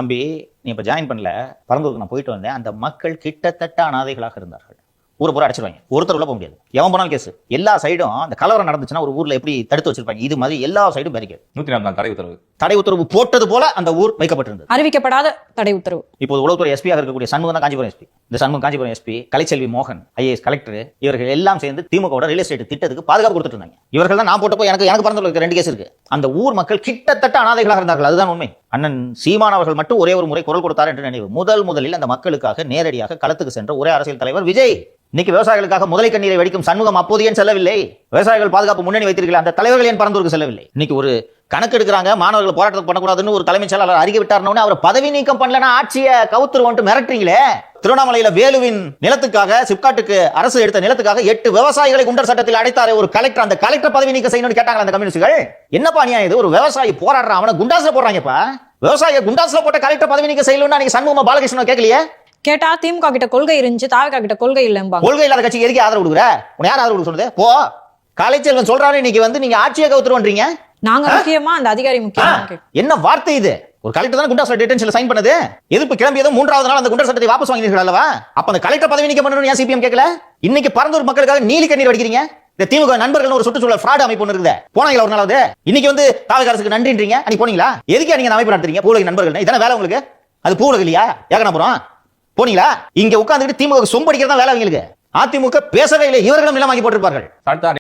தம்பி, நீ இப்ப ஜாயின் பண்ணல, பரந்தூருக்கு நான் போயிட்டு வந்தேன். அந்த மக்கள் கிட்டத்தட்ட அனாதைகளாக இருந்தார்கள். ஊரை பூரா அடிச்சிருவாங்க, ஒருத்தர் உள்ள போக முடியாது, எவன் போனாலும் கேஸ். எல்லா சைடும் அந்த கலவரம் நடந்துச்சுன்னா ஒரு ஊர்ல எப்படி தடுத்து வச்சிருப்பாங்க, இது மாதிரி எல்லா சைடும் பேரிகேட். 104 தடை உத்தரவு போட்டது போல அந்த ஊர் வைக்கப்பட்டிருந்தது. அறிவிக்கப்படாத தடை உத்தரவு. இப்போது உளவுத்துறை எஸ்பியாக இருக்கக்கூடிய சண்முகம் தான் காஞ்சிபுரம் எஸ்பி. இந்த சண்முகம் காஞ்சிபுரம் எஸ்பி, கலைச்செல்வி மோகன் ஐஏஎஸ் கலெக்டர், இவர்கள் எல்லாம் சேர்ந்து திமுக ரியல் எஸ்டேட் திட்டத்துக்கு பாதுகாப்பு கொடுத்துட்டு இருந்தாங்க. இவர்கள் தான் நான் போட்டப்போ எனக்கு பரந்தூர்ல 2 கேஸ் இருக்கு. அந்த ஊர் மக்கள் கிட்டத்தட்ட அனாதைகளாக இருந்தார்கள். அதுதான் உண்மை. அண்ணன் சீமான் அவர்கள் மட்டும் ஒரே ஒரு முறை குரல் கொடுத்தார் என்று நினைவு. முதலில் அந்த மக்களுக்காக நேரடியாக களத்துக்கு சென்ற ஒரே அரசியல் தலைவர் விஜய். இன்னைக்கு விவசாயிகளுக்காக முதலை கண்ணீரை வெடிக்கும் சண்முகம் அப்போது ஏன் செல்லவில்லை? விவசாயிகள் பாதுகாப்பு முன்னணி வைத்திருக்கல அந்த தலைவர்கள் ஏன் பரந்தூருக்கு செல்லவில்லை? இன்னைக்கு ஒரு கணக்கு எடுக்கிறாங்க, மாணவர்கள் போராட்டம் பண்ணக்கூடாதுன்னு ஒரு தலைமைச் செயலாளர் அறிக்கை விட்டார்னு அவர் பதவி நீக்கம் பண்ணலன்னா ஆட்சியை கவுத்துருவோன்ட்டு மிரட்டுறீங்களே. திருவண்ணாமலையில வேலுவின் நிலத்துக்காக, சிப்காட்டுக்கு அரசு எடுத்த நிலத்துக்காக 8 விவசாயிகளை குண்டர் சட்டத்தில் அடைத்தாரே ஒரு கலெக்டர். அந்த கலெக்டர் பதவி நீக்கம் செய்யணும்னு கேட்டாங்க அந்த கம்யூனிஸ்டுகள். என்னப்பா நியாயம் இது? ஒரு விவசாயி போராடுறான், அவனை குண்டாஸ்ல போடுறாங்கப்பா. விவசாயியை குண்டாஸ்ல போட்ட கலெக்டர் பதவி நீக்கம் செய்யணும்னா நீங்க சண்முகம் பாலகிருஷ்ணன் கேட்கலையே? கேட்டா திமுக கிட்ட கொள்கை இருந்துச்சு, தாவக கிட்ட கொள்கை இல்லம்பாங்க. கொள்கை இல்லாத கட்சிக்கு எதுக்கு ஆதரவு கொடுக்குற? உன்னை யார் ஆதரவு சொல்றது? போ. கலைச்செல்வன் சொல்றாரு, இன்னைக்கு வந்து நீங்க ஆட்சியை கவுத்துருவீங்க. நாங்க முக்கியமா அந்த அதிகாரி முக்கியமா? என்ன வார்த்தை இது? ஒரு கலெக்டர் தான் குண்டர் டிடென்ஷன்ல சைன் பண்ணது. எதிர்ப்பு கிளம்பியதும் 3வது நாள் அந்த குண்டர் சட்டத்தை வாபஸ் வாங்கினீர்கள் அல்லவா? அப்ப அந்த கலெக்டர் பதவி நீக்கம் பண்ணணும்னு ஏன் சிபிஎம் கேட்கல? இன்னைக்கு பரந்தூர் மக்களுக்காக நீலி கண்ணீர் வடிக்கிறீங்க. இந்த திமுக நண்பர்கள் ஒரு சுற்றுச்சூழல் ஃப்ராட் அமைப்பு ஒன்று இருக்குது. போனாங்களா ஒரு நாளாவது? இன்னைக்கு வந்து தாவக அரசுக்கு நன்றின்றீங்க. அன்னைக்கு போனீங்களா? எதுக்கு நீங்க அமைப்பு நடத்துறீங்க? பூலக நண்பர்கள் இதான வேலை உங்களுக்கு? அது பூலக இல்லையா? ஏகனாபுரம் போனீங்களா? இங்க உட்கார்ந்துட்டு திமுக சொம்படிக்கிறதா வேலை அவங்களுக்கு. அதிமுக பேசவே இல்லை, இவர்களும் நிலம் வாங்கி போட்டிருப்பார்கள்.